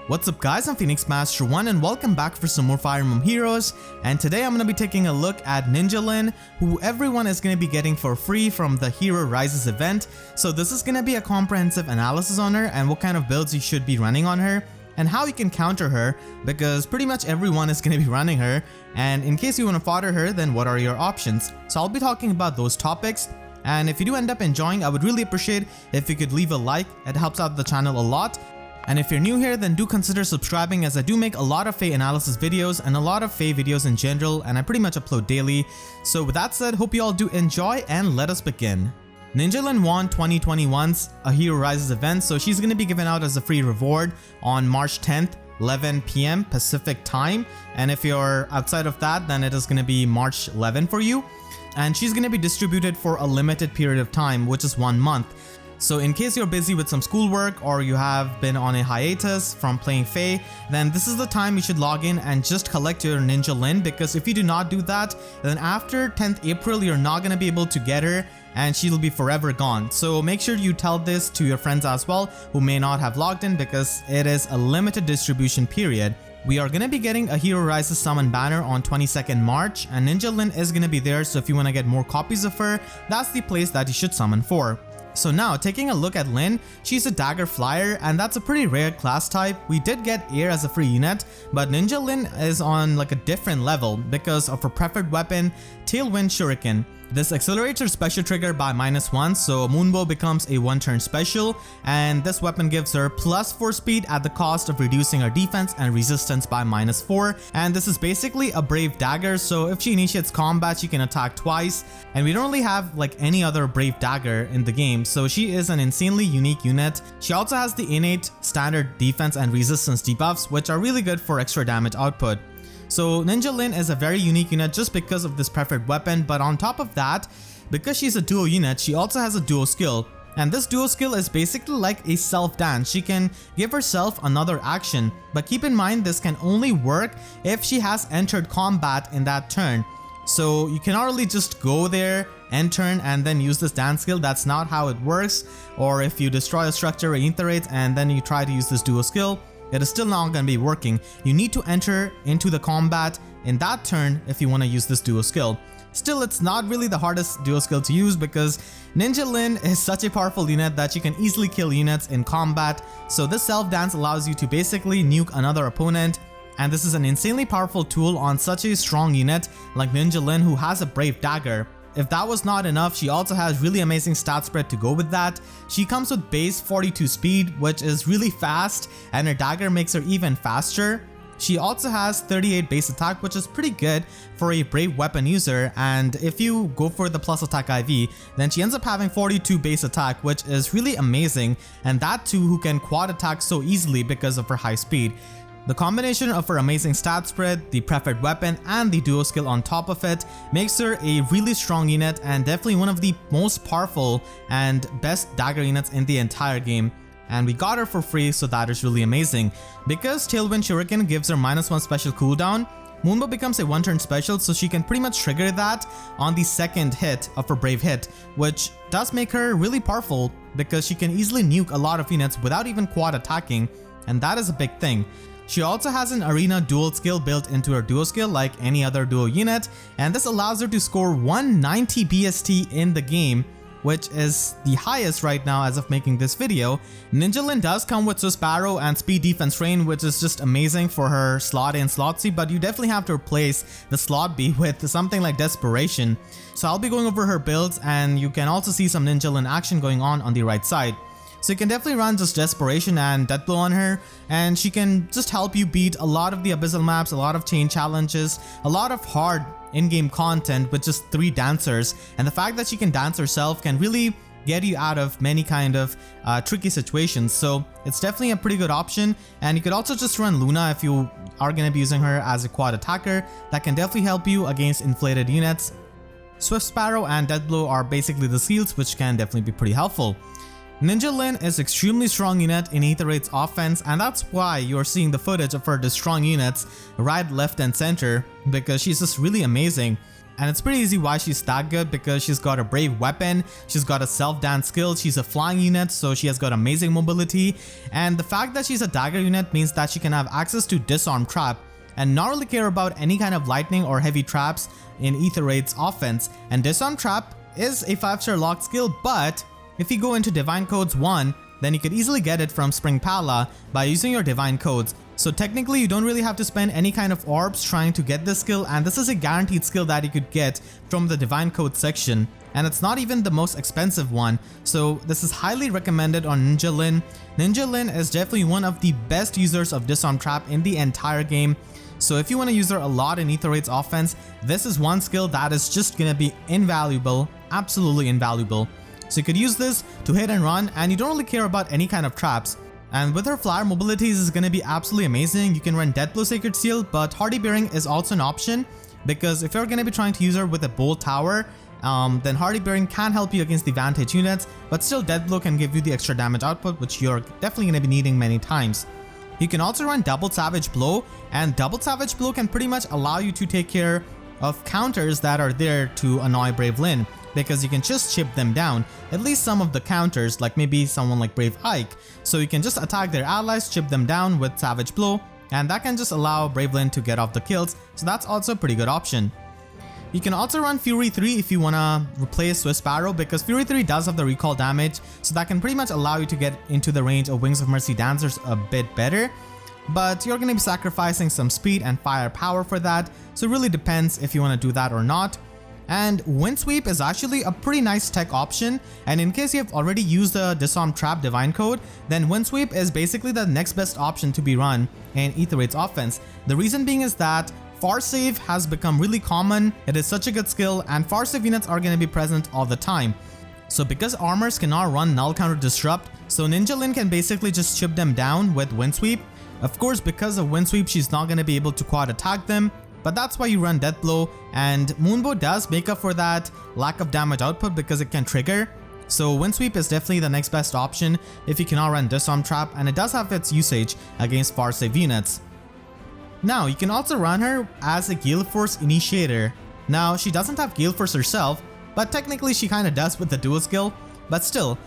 What's up guys, I'm Phoenix Master 1 and welcome back for some more Fire Emblem Heroes, and today I'm going to be taking a look at Ninja Lyn, who everyone is going to be getting for free from the Hero Rises event. So this is going to be a comprehensive analysis on her and what kind of builds you should be running on her and how you can counter her, because pretty much everyone is going to be running her, and in case you want to fodder her, then what are your options? So I'll be talking about those topics. And if you do end up enjoying, I would really appreciate if you could leave a like. It helps out the channel a lot. And if you're new here, then do consider subscribing, as I do make a lot of FEH analysis videos and a lot of FEH videos in general, and I pretty much upload daily. So with that said, hope you all do enjoy and let us begin. Ninja Lyn won 2021's A Hero Rises event, so she's going to be given out as a free reward on March 10th, 11 PM Pacific time. And if you're outside of that, then it is going to be March 11 for you. And she's going to be distributed for a limited period of time, which is 1 month. So in case you're busy with some schoolwork or you have been on a hiatus from playing FEH, then this is the time you should log in and just collect your Ninja Lyn, because if you do not do that, then after 10th April, you're not going to be able to get her and she'll be forever gone. So make sure you tell this to your friends as well who may not have logged in, because it is a limited distribution period. We are going to be getting a Hero Rises summon banner on 22nd March, and Ninja Lyn is going to be there, so if you want to get more copies of her, that's the place that you should summon for. So now, taking a look at Lyn, she's a dagger flyer, and that's a pretty rare class type. We did get air as a free unit, but Ninja Lyn is on like a different level because of her preferred weapon, Tailwind Shuriken. This accelerates her special trigger by -1, so Moonbow becomes a 1-turn special, and this weapon gives her +4 speed at the cost of reducing her defense and resistance by -4. And this is basically a brave dagger, so if she initiates combat, she can attack twice, and we don't really have like any other brave dagger in the game, so she is an insanely unique unit. She also has the innate standard defense and resistance debuffs, which are really good for extra damage output. So Ninja Lyn is a very unique unit just because of this preferred weapon, but on top of that, because she's a duo unit, she also has a duo skill. And this duo skill is basically like a self dance. She can give herself another action, but keep in mind this can only work if she has entered combat in that turn. So you cannot really just go there, end turn, and then use this dance skill. That's not how it works. Or if you destroy a structure or Aether it and then you try to use this duo skill, it is still not going to be working. You need to enter into the combat in that turn if you want to use this duo skill. Still, it's not really the hardest duo skill to use, because Ninja Lyn is such a powerful unit that you can easily kill units in combat. So this self dance allows you to basically nuke another opponent, and this is an insanely powerful tool on such a strong unit like Ninja Lyn, who has a brave dagger. If that was not enough, she also has really amazing stat spread to go with that. She comes with base 42 speed, which is really fast, and her dagger makes her even faster. She also has 38 base attack, which is pretty good for a brave weapon user, and if you go for the plus attack IV, then she ends up having 42 base attack, which is really amazing, and that too who can quad attack so easily because of her high speed. The combination of her amazing stat spread, the preferred weapon, and the duo skill on top of it makes her a really strong unit, and definitely one of the most powerful and best dagger units in the entire game. And we got her for free, so that is really amazing. Because Tailwind Shuriken gives her -1 special cooldown, Moonbow becomes a 1-turn special, so she can pretty much trigger that on the second hit of her brave hit, which does make her really powerful because she can easily nuke a lot of units without even quad attacking, and that is a big thing. She also has an arena dual skill built into her duo skill like any other duo unit, and this allows her to score 190 BST in the game, which is the highest right now as of making this video. Ninja Lyn does come with Swiss Sparrow and Speed Defense Rain, which is just amazing for her slot A and slot C, but you definitely have to replace the slot B with something like Desperation. So I'll be going over her builds, and you can also see some Ninja Lyn action going on the right side. So you can definitely run just Desperation and Death Blow on her, and she can just help you beat a lot of the Abyssal maps, a lot of chain challenges, a lot of hard in-game content with just 3 dancers. And the fact that she can dance herself can really get you out of many kind of tricky situations. So it's definitely a pretty good option. And you could also just run Luna if you are going to be using her as a quad attacker. That can definitely help you against inflated units. Swift Sparrow and Death Blow are basically the seals, which can definitely be pretty helpful. Ninja Lyn is extremely strong unit in Aether rate's offense, and that's why you're seeing the footage of her strong units right, left, and center, because she's just really amazing. And it's pretty easy why she's that good, because she's got a brave weapon, she's got a self-dance skill, she's a flying unit, so she has got amazing mobility. And the fact that she's a dagger unit means that she can have access to disarm trap and not really care about any kind of lightning or heavy traps in Aether Raid's offense. And disarm trap is a 5-star locked skill, but if you go into Divine Codes 1, then you could easily get it from Spring Pala by using your Divine Codes. So technically you don't really have to spend any kind of orbs trying to get this skill, and this is a guaranteed skill that you could get from the Divine Code section. And it's not even the most expensive one, so this is highly recommended on Ninja Lyn. Ninja Lyn is definitely one of the best users of Disarm Trap in the entire game. So if you want to use her a lot in Aether Raid's offense, this is one skill that is just gonna be invaluable, absolutely invaluable. So you could use this to hit and run, and you don't really care about any kind of traps. And with her flyer mobilities is going to be absolutely amazing. You can run Deathblow Sacred Seal, but Hardy Bearing is also an option, because if you're going to be trying to use her with a bold tower, then Hardy Bearing can help you against the Vantage units, but still Deathblow can give you the extra damage output, which you're definitely going to be needing many times. You can also run Double Savage Blow, and Double Savage Blow can pretty much allow you to take care of counters that are there to annoy Brave Lyn, because you can just chip them down, at least some of the counters, like maybe someone like Brave Ike. So you can just attack their allies, chip them down with Savage Blow, and that can just allow Brave Lyn to get off the kills, so that's also a pretty good option. You can also run Fury 3 if you wanna replace Swiss Sparrow, because Fury 3 does have the recall damage, so that can pretty much allow you to get into the range of Wings of Mercy dancers a bit better. But you're gonna be sacrificing some speed and firepower for that, so it really depends if you wanna do that or not. And Windsweep is actually a pretty nice tech option, and in case you have already used the Disarm Trap Divine Code, then Windsweep is basically the next best option to be run in Aether Raid's offense. The reason being is that Far Save has become really common, it is such a good skill, and Far Save units are going to be present all the time. So because armors cannot run Null Counter Disrupt, so Ninja Lyn can basically just chip them down with Windsweep. Of course, because of Windsweep, she's not going to be able to quad attack them, but that's why you run Deathblow, and Moonbow does make up for that lack of damage output because it can trigger. So Windsweep is definitely the next best option if you cannot run Disarm Trap, and it does have its usage against Far Save units. Now, you can also run her as a Galeforce initiator. Now, she doesn't have Galeforce herself, but technically she kinda does with the dual skill, but still,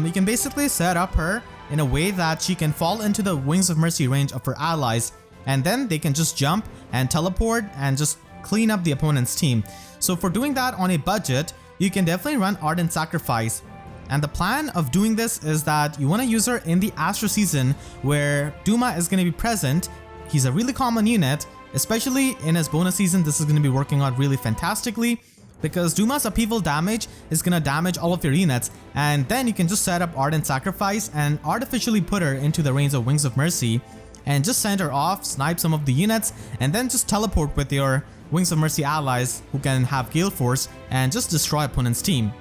you can basically set up her in a way that she can fall into the Wings of Mercy range of her allies, and then they can just jump and teleport and just clean up the opponent's team. So for doing that on a budget, you can definitely run Ardent Sacrifice. And the plan of doing this is that you want to use her in the Astro season where Duma is going to be present. He's a really common unit, especially in his bonus season. This is going to be working out really fantastically, because Duma's upheaval damage is going to damage all of your units, and then you can just set up Ardent Sacrifice and artificially put her into the range of Wings of Mercy, and just send her off, snipe some of the units, and then just teleport with your Wings of Mercy allies who can have Galeforce and just destroy opponent's team.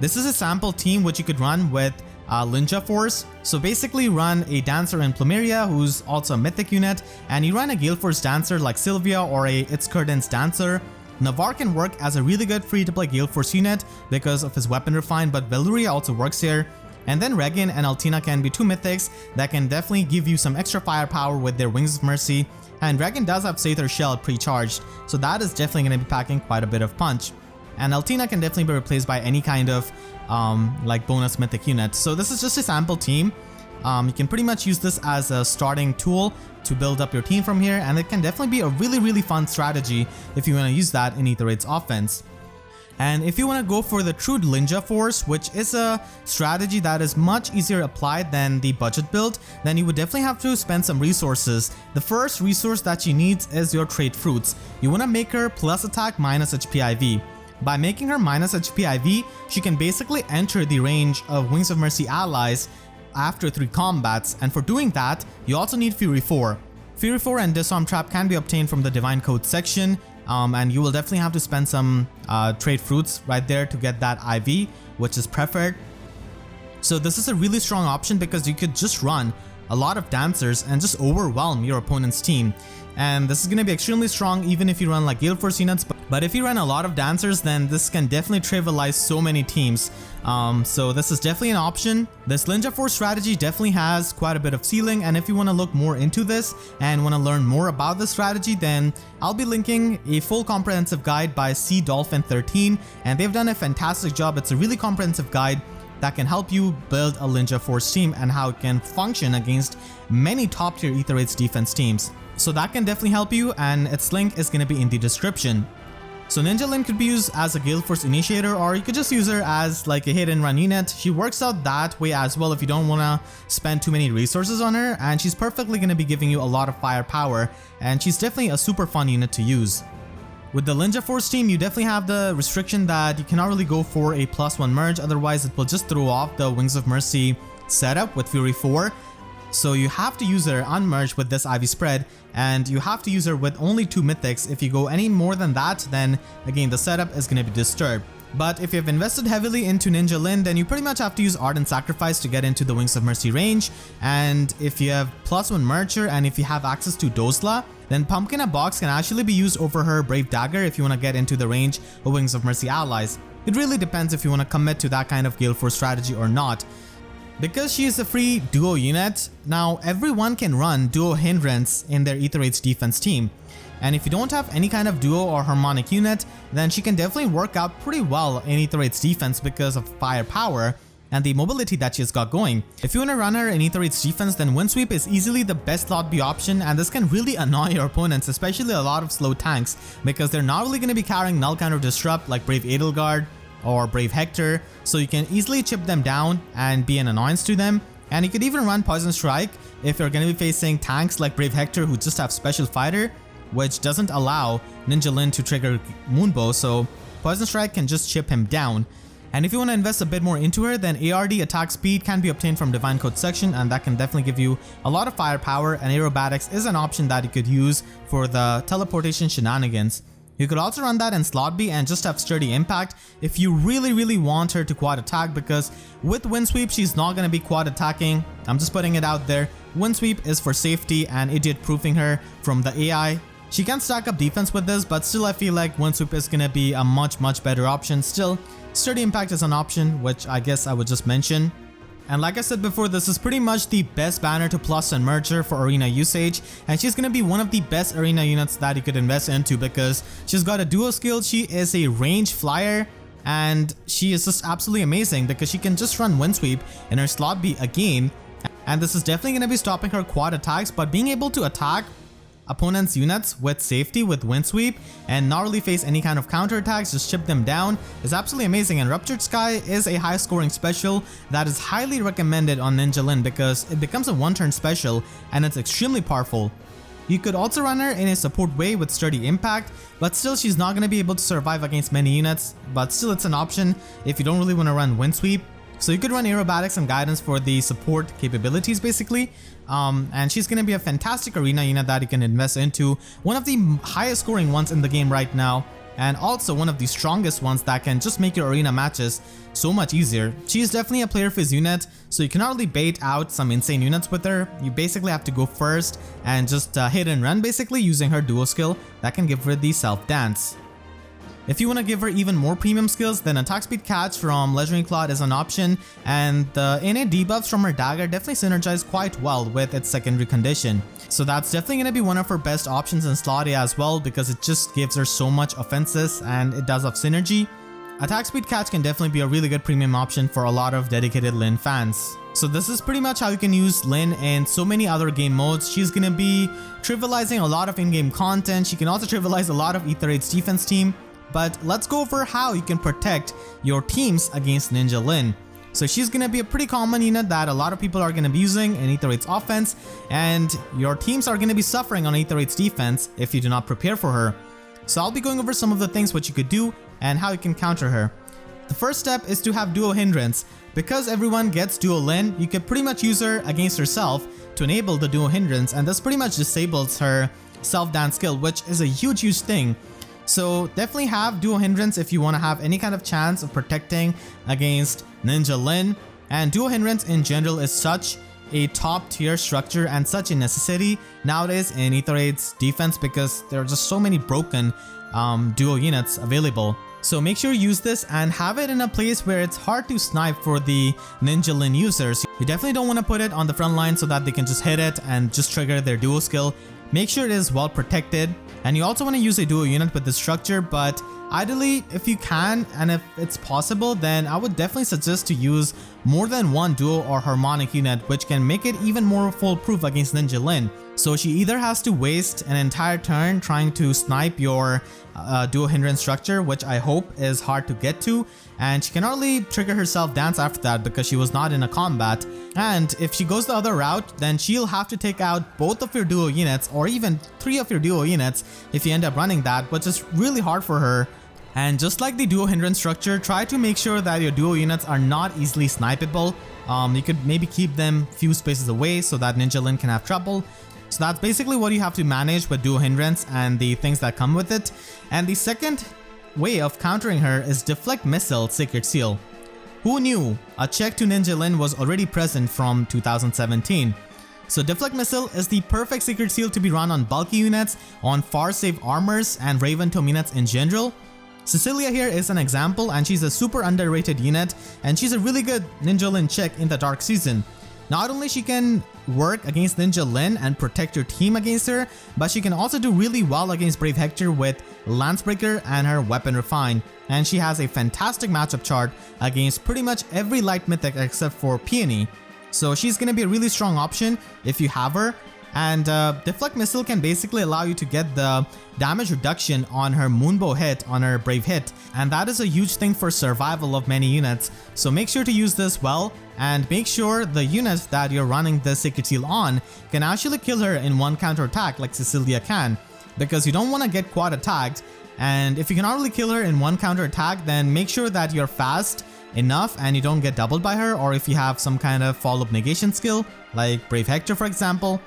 This is a sample team which you could run with Lynjaforce. So basically run a dancer in Plumeria who's also a mythic unit, and you run a Galeforce dancer like Sylvia or a It's Curtains dancer. Navarre can work as a really good free to play Galeforce unit because of his weapon refine, but Veluria also works here. And then Regan and Altina can be two mythics that can definitely give you some extra firepower with their Wings of Mercy. And Regan does have Aether Shell pre-charged, so that is definitely going to be packing quite a bit of punch. And Altina can definitely be replaced by any kind of like bonus mythic unit. So this is just a sample team. You can pretty much use this as a starting tool to build up your team from here, and it can definitely be a really fun strategy if you want to use that in Aether Raid's offense. And if you want to go for the true Lynjaforce, which is a strategy that is much easier applied than the budget build, then you would definitely have to spend some resources. The first resource that you need is your trait fruits. You want to make her plus attack minus HP IV. By making her minus HP IV, she can basically enter the range of Wings of Mercy allies after 3 combats, and for doing that, you also need Fury 4. Fury 4 and Disarm Trap can be obtained from the Divine Code section, and you will definitely have to spend some trait fruits right there to get that IV, which is preferred. So this is a really strong option because you could just run a lot of dancers and just overwhelm your opponent's team. And this is going to be extremely strong even if you run like Galeforce units, but if you run a lot of dancers, then this can definitely trivialize so many teams. So this is definitely an option. This Lynjaforce strategy definitely has quite a bit of ceiling, and if you want to look more into this and want to learn more about this strategy, then I'll be linking a full comprehensive guide by CDolphin13, and they've done a fantastic job. It's a really comprehensive guide that can help you build a Lynjaforce team and how it can function against many top tier Aether Rates defense teams. So that can definitely help you, and its link is going to be in the description. So Ninja Lyn could be used as a Galeforce initiator, or you could just use her as like a hit and run unit. She works out that way as well if you don't want to spend too many resources on her, and she's perfectly going to be giving you a lot of firepower, and she's definitely a super fun unit to use. With the Lynjaforce team, you definitely have the restriction that you cannot really go for a +1 merge, otherwise it will just throw off the Wings of Mercy setup with Fury 4. So you have to use her unmerged with this Ivy spread, and you have to use her with only 2 mythics. If you go any more than that, then again the setup is going to be disturbed. But if you've invested heavily into Ninja Lyn, then you pretty much have to use Ardent Sacrifice to get into the Wings of Mercy range. And if you have +1 merger and if you have access to Dosla, then Pumpkin a Box can actually be used over her Brave Dagger if you want to get into the range of Wings of Mercy allies. It really depends if you want to commit to that kind of Galeforce strategy or not. Because she is a free duo unit, now everyone can run duo Hindrance in their Aether Rates defense team. And if you don't have any kind of duo or harmonic unit, then she can definitely work out pretty well in Aether Rates defense because of firepower and the mobility that she's got going. If you want to run her in Aether Rates defense, then Windsweep is easily the best slot B option, and this can really annoy your opponents, especially a lot of slow tanks, because they're not really going to be carrying null counter disrupt like Brave Edelgard or Brave Hector, so you can easily chip them down and be an annoyance to them. And you could even run Poison Strike if you're going to be facing tanks like Brave Hector who just have Special Fighter, which doesn't allow Ninja Lyn to trigger Moonbow, so Poison Strike can just chip him down. And if you want to invest a bit more into her, then ARD attack speed can be obtained from Divine Code section, and that can definitely give you a lot of firepower, and aerobatics is an option that you could use for the teleportation shenanigans. You could also run that in slot B and just have sturdy impact if you really want her to quad attack, because with Windsweep she's not going to be quad attacking. I'm just putting it out there. Windsweep is for safety and idiot proofing her from the AI. She can stack up defense with this, but still I feel like Windsweep is going to be a much better option. Still, sturdy impact is an option, which I guess I would just mention. And like I said before, this is pretty much the best banner to plus and merger for arena usage, and she's gonna be one of the best arena units that you could invest into because she's got a duo skill. She is a range flyer, and she is just absolutely amazing because she can just run Windsweep in her slot B again, and this is definitely gonna be stopping her quad attacks, but being able to attack opponents' units with safety with Windsweep and not really face any kind of counter attacks, just chip them down, is absolutely amazing. And Ruptured Sky is a high scoring special that is highly recommended on Ninja Lyn because it becomes a one-turn special and it's extremely powerful. You could also run her in a support way with sturdy impact, but still she's not going to be able to survive against many units, but still it's an option if you don't really want to run Windsweep. So you could run aerobatics and guidance for the support capabilities basically, and she's going to be a fantastic arena unit that you can invest into, one of the highest scoring ones in the game right now, and also one of the strongest ones that can just make your arena matches so much easier. She is definitely a player phase unit, so you cannot really bait out some insane units with her. You basically have to go first and just hit and run basically using her duo skill that can give her the self dance. If you want to give her even more premium skills, then attack speed catch from Legendary Claw is an option, and the innate debuffs from her dagger definitely synergize quite well with its secondary condition. So that's definitely going to be one of her best options in slot A as well because it just gives her so much offenses and it does have synergy. Attack speed catch can definitely be a really good premium option for a lot of dedicated Lyn fans. So this is pretty much how you can use Lyn in so many other game modes. She's going to be trivializing a lot of in-game content. She can also trivialize a lot of Aether Rates defense team. But let's go over how you can protect your teams against Ninja Lyn. So she's going to be a pretty common unit that a lot of people are going to be using in Aether Rates offense, and your teams are going to be suffering on Aether Rates defense if you do not prepare for her. So I'll be going over some of the things what you could do and how you can counter her. The first step is to have duo Hindrance. Because everyone gets duo Lyn, you could pretty much use her against herself to enable the duo Hindrance, and this pretty much disables her self-dance skill, which is a huge thing. So definitely have duo Hindrance if you want to have any kind of chance of protecting against Ninja Lyn. And duo Hindrance in general is such a top tier structure and such a necessity nowadays in Aether 8's defense because there are just so many broken duo units available. So make sure you use this and have it in a place where it's hard to snipe for the Ninja Lyn users. You definitely don't want to put it on the front line so that they can just hit it and just trigger their duo skill. Make sure it is well protected, and you also want to use a duo unit with this structure, but ideally if you can and if it's possible, then I would definitely suggest to use more than one duo or harmonic unit, which can make it even more foolproof against Ninja Lyn. So she either has to waste an entire turn trying to snipe your duo hindrance structure, which I hope is hard to get to, and she cannot really trigger herself dance after that because she was not in a combat. And if she goes the other route, then she'll have to take out both of your duo units or even 3 of your duo units if you end up running that, which is really hard for her. And just like the duo hindrance structure, try to make sure that your duo units are not easily snipeable. You could maybe keep them few spaces away so that Ninja Lyn can have trouble. So that's basically what you have to manage with duo hindrance and the things that come with it. And the second way of countering her is Deflect Missile Secret Seal. Who knew? A check to Ninja Lyn was already present from 2017. So Deflect Missile is the perfect secret seal to be run on bulky units, on far safe armors, and Raven Tome units in general. Cecilia here is an example, and she's a super underrated unit, and she's a really good Ninja Lyn chick in the Dark Season. Not only she can work against Ninja Lyn and protect your team against her, but she can also do really well against Brave Hector with Lancebreaker and her Weapon Refine. And she has a fantastic matchup chart against pretty much every light mythic except for Peony. So she's gonna be a really strong option if you have her. And Deflect Missile can basically allow you to get the damage reduction on her Moonbow hit on her Brave hit, and that is a huge thing for survival of many units. So make sure to use this well, and make sure the units that you're running the Secret Seal on can actually kill her in one counter attack like Cecilia can, because you don't want to get quad attacked. And if you cannot really kill her in one counter attack, then make sure that you're fast enough and you don't get doubled by her, or if you have some kind of follow-up negation skill like Brave Hector for example.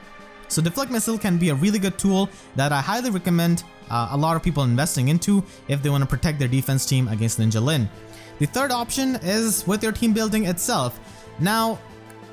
So Deflect Missile can be a really good tool that I highly recommend a lot of people investing into if they want to protect their defense team against Ninja Lyn. The third option is with your team building itself. Now,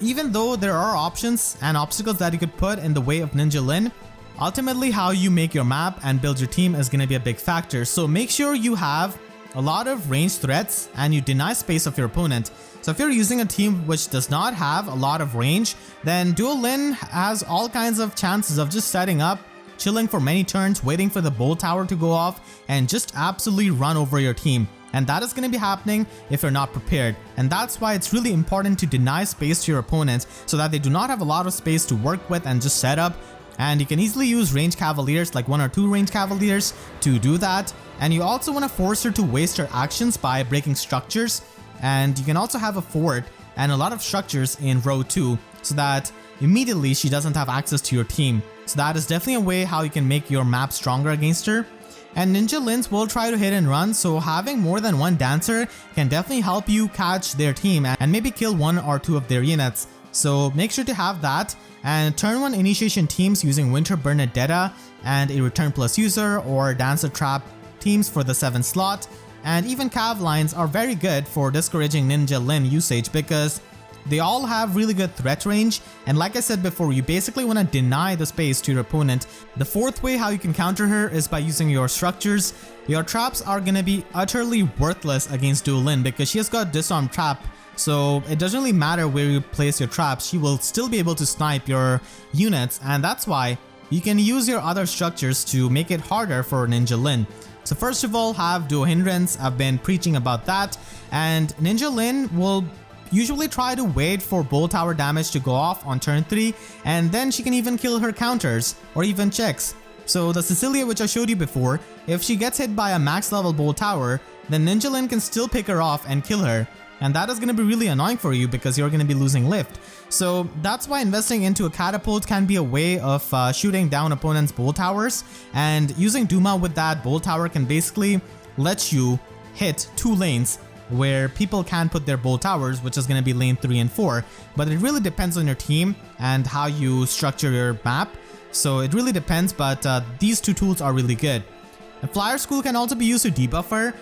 even though there are options and obstacles that you could put in the way of Ninja Lyn, ultimately how you make your map and build your team is going to be a big factor. So make sure you have a lot of ranged threats and you deny space of your opponent. So if you're using a team which does not have a lot of range, then Duo Lyn has all kinds of chances of just setting up, chilling for many turns, waiting for the bolt tower to go off, and just absolutely run over your team. And that is going to be happening if you're not prepared. And that's why it's really important to deny space to your opponents so that they do not have a lot of space to work with and just set up. And you can easily use range cavaliers, like 1 or 2 range cavaliers, to do that. And you also want to force her to waste her actions by breaking structures. And you can also have a fort and a lot of structures in row 2 so that immediately she doesn't have access to your team. So that is definitely a way how you can make your map stronger against her. And Ninja Lyns will try to hit and run, so having more than one dancer can definitely help you catch their team and maybe kill 1 or 2 of their units. So make sure to have that, and turn 1 initiation teams using Winter Bernadetta and a Return Plus user or Dancer Trap teams for the 7th slot. And even Cav lines are very good for discouraging Ninja Lyn usage because they all have really good threat range, and like I said before, you basically want to deny the space to your opponent. The fourth way how you can counter her is by using your structures. Your traps are gonna be utterly worthless against Duo Lyn because she has got disarm trap, so it doesn't really matter where you place your traps, she will still be able to snipe your units, and that's why you can use your other structures to make it harder for Ninja Lyn. So first of all, have Duo Hindrance. I've been preaching about that, and Ninja Lyn will usually try to wait for bolt tower damage to go off on turn 3, and then she can even kill her counters or even checks. So the Cecilia which I showed you before, if she gets hit by a max level bolt tower, then Ninja Lyn can still pick her off and kill her. And that is going to be really annoying for you because you're going to be losing lift. So that's why investing into a catapult can be a way of shooting down opponents' bolt towers, and using Duma with that bolt tower can basically let you hit 2 lanes where people can put their bolt towers, which is going to be lane 3 and 4. But it really depends on your team and how you structure your map. So it really depends, but these 2 tools are really good. A Flyer School can also be used to debuff her,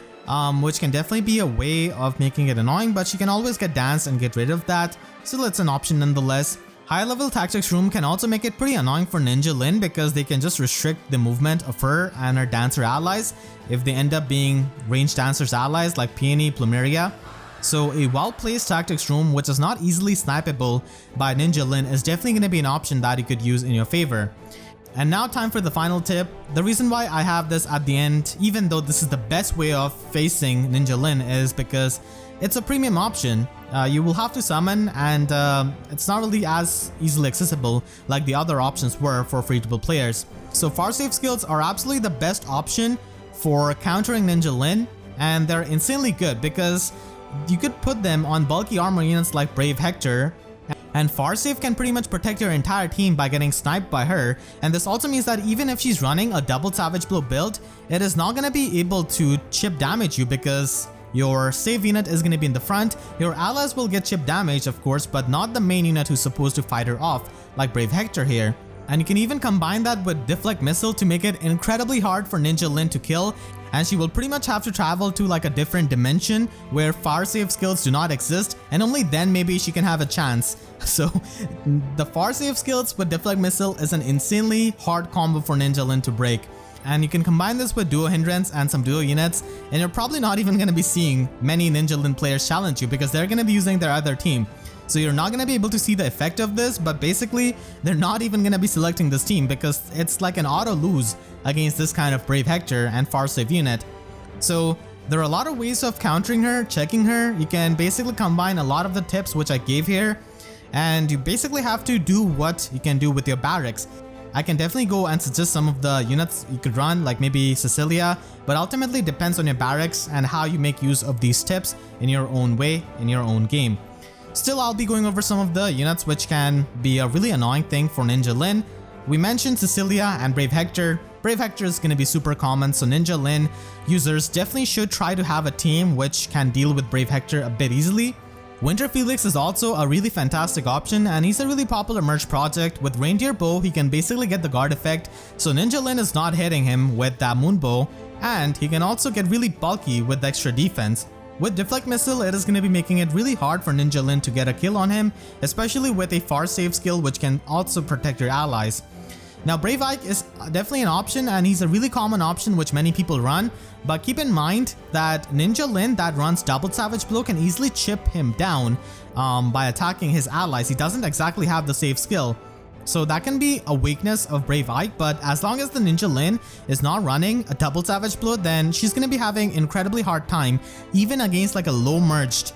which can definitely be a way of making it annoying, but she can always get danced and get rid of that. Still, it's an option nonetheless. High level tactics room can also make it pretty annoying for Ninja Lyn because they can just restrict the movement of her and her dancer allies if they end up being ranged dancers allies like Peony, Plumeria. So a well-placed tactics room which is not easily snipeable by Ninja Lyn is definitely going to be an option that you could use in your favor. And now time for the final tip. The reason why I have this at the end, even though this is the best way of facing Ninja Lyn, is because it's a premium option. You will have to summon, and it's not really as easily accessible like the other options were for free-to-play players. So far save skills are absolutely the best option for countering Ninja Lyn, and they're insanely good because you could put them on bulky armor units like Brave Hector, and Farsave can pretty much protect your entire team by getting sniped by her, and this also means that even if she's running a double Savage Blow build, it is not going to be able to chip damage you because your save unit is going to be in the front. Your allies will get chip damage of course, but not the main unit who's supposed to fight her off like Brave Hector here. And you can even combine that with Deflect Missile to make it incredibly hard for Ninja Lyn to kill, and she will pretty much have to travel to like a different dimension where far save skills do not exist, and only then maybe she can have a chance. So the far save skills with Deflect Missile is an insanely hard combo for Ninja Lyn to break. And you can combine this with duo Hindrance and some duo units, and you're probably not even going to be seeing many Ninja Lyn players challenge you because they're going to be using their other team. So you're not going to be able to see the effect of this, but basically they're not even going to be selecting this team because it's like an auto lose against this kind of Brave Hector and far save unit. So there are a lot of ways of countering her, checking her. You can basically combine a lot of the tips which I gave here, and you basically have to do what you can do with your barracks. I can definitely go and suggest some of the units you could run, like maybe Cecilia, but ultimately it depends on your barracks and how you make use of these tips in your own way, in your own game. Still, I'll be going over some of the units which can be a really annoying thing for Ninja Lyn. We mentioned Cecilia and Brave Hector. Brave Hector is going to be super common, so Ninja Lyn users definitely should try to have a team which can deal with Brave Hector a bit easily. Winter Felix is also a really fantastic option, and he's a really popular merge project. With Reindeer Bow, he can basically get the guard effect, so Ninja Lyn is not hitting him with that Moon Bow, and he can also get really bulky with the extra defense. With Deflect Missile, it is going to be making it really hard for Ninja Lyn to get a kill on him, especially with a far save skill which can also protect your allies. Now Brave Ike is definitely an option, and he's a really common option which many people run, but keep in mind that Ninja Lyn that runs double Savage Blow can easily chip him down by attacking his allies. He doesn't exactly have the save skill. So that can be a weakness of Brave Ike, but as long as the Ninja Lyn is not running a double Savage Blow, then she's going to be having incredibly hard time even against like a low merged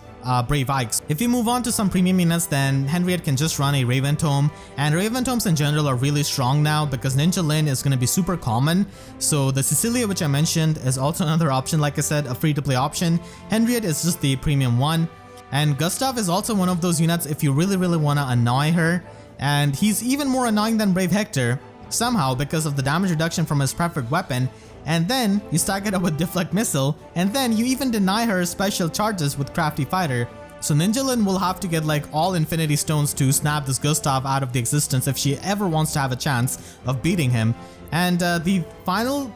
Brave Ikes. If you move on to some premium units, then Henriette can just run a Raven Tome, and Raven Tomes in general are really strong now because Ninja Lyn is going to be super common. So the Cecilia which I mentioned is also another option, like I said, a free to play option. Henriette is just the premium one, and Gustav is also one of those units if you really want to annoy her. And he's even more annoying than Brave Hector somehow because of the damage reduction from his preferred weapon, and then you stack it up with Deflect Missile, and then you even deny her special charges with Crafty Fighter. So Ninja Lyn will have to get like all Infinity Stones to snap this Gustav out of the existence if she ever wants to have a chance of beating him. And the final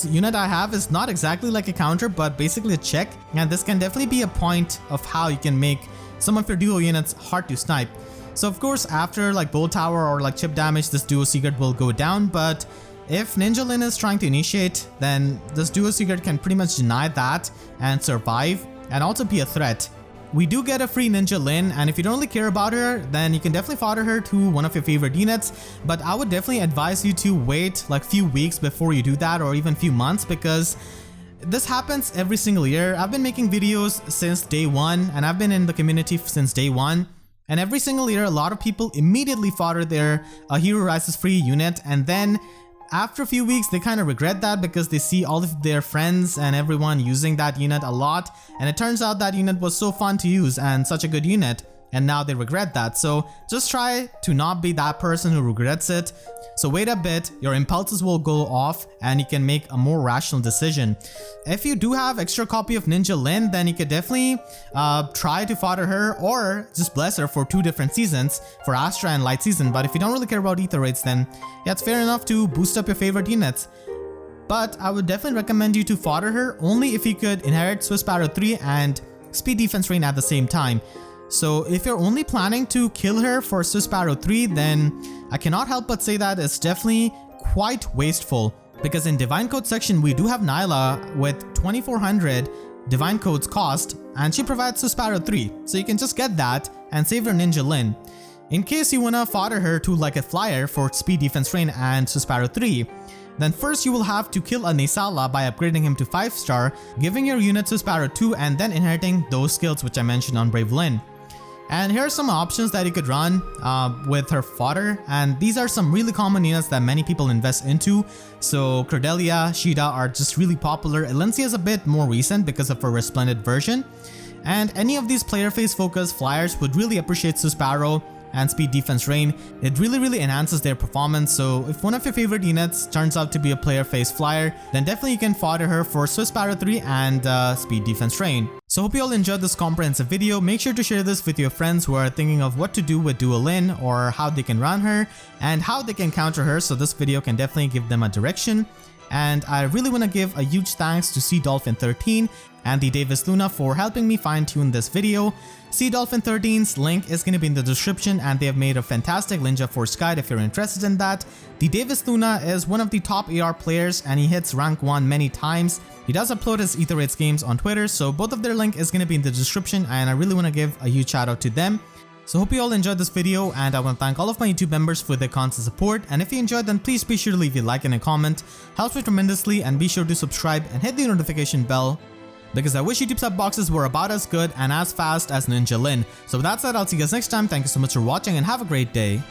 unit I have is not exactly like a counter, but basically a check, and this can definitely be a point of how you can make some of your duo units hard to snipe. So of course after like Bow Tower or like chip damage, this duo secret will go down, but if Ninja Lyn is trying to initiate, then this duo secret can pretty much deny that and survive and also be a threat. We do get a free Ninja Lyn, and if you don't really care about her, then you can definitely fodder her to one of your favorite units, but I would definitely advise you to wait like few weeks before you do that, or even few months, because this happens every single year. I've been making videos since day one, and I've been in the community since day one. And every single year, a lot of people immediately fodder their Hero Rises free unit, and then after a few weeks, they kind of regret that because they see all of their friends and everyone using that unit a lot, and it turns out that unit was so fun to use and such a good unit, and now they regret that. So just try to not be that person who regrets it. So wait a bit, your impulses will go off and you can make a more rational decision. If you do have extra copy of Ninja Lyn, then you could definitely try to fodder her or just bless her for 2 different seasons, for Astra and Light Season. But if you don't really care about Aether rates, then yeah, it's fair enough to boost up your favorite units. But I would definitely recommend you to fodder her only if you could inherit Swiss Sparrow 3 and Speed Defense Rain at the same time. So if you're only planning to kill her for Sparrow 3, then I cannot help but say that it's definitely quite wasteful, because in Divine Code section we do have Nyla with 2400 Divine Codes cost, and she provides Sparrow 3, so you can just get that and save your Ninja Lyn. In case you wanna fodder her to like a flyer for speed, defense, rain and Sparrow 3, then first you will have to kill a Nesala by upgrading him to 5-star, giving your unit Sparrow 2 and then inheriting those skills which I mentioned on Brave Lyn. And here are some options that you could run with her fodder, and these are some really common units that many people invest into. So Cordelia, Sheeta are just really popular. Elencia is a bit more recent because of her resplendent version. And any of these player phase focused flyers would really appreciate Sparrow and speed, defense, rain. It really enhances their performance. So if one of your favorite units turns out to be a player phase flyer, then definitely you can fodder her for Sparrow 3 and speed, defense, rain. So hope you all enjoyed this comprehensive video. Make sure to share this with your friends who are thinking of what to do with Dual Lyn, or how they can run her and how they can counter her, so this video can definitely give them a direction. And I really want to give a huge thanks to CDolphin13 and thedavisluna for helping me fine-tune this video. CDolphin13's link is going to be in the description, and they have made a fantastic Lynjaforce guide if you're interested in that. Thedavisluna is one of the top AR players and he hits rank 1 many times. He does upload his Aether games on Twitter, so both of their link is going to be in the description, and I really want to give a huge shout out to them. So hope you all enjoyed this video, and I want to thank all of my YouTube members for their constant support. And if you enjoyed, then please be sure to leave a like and a comment. Helps me tremendously, and be sure to subscribe and hit the notification bell, because I wish YouTube sub boxes were about as good and as fast as Ninja Lyn. So with that said, I'll see you guys next time. Thank you so much for watching and have a great day.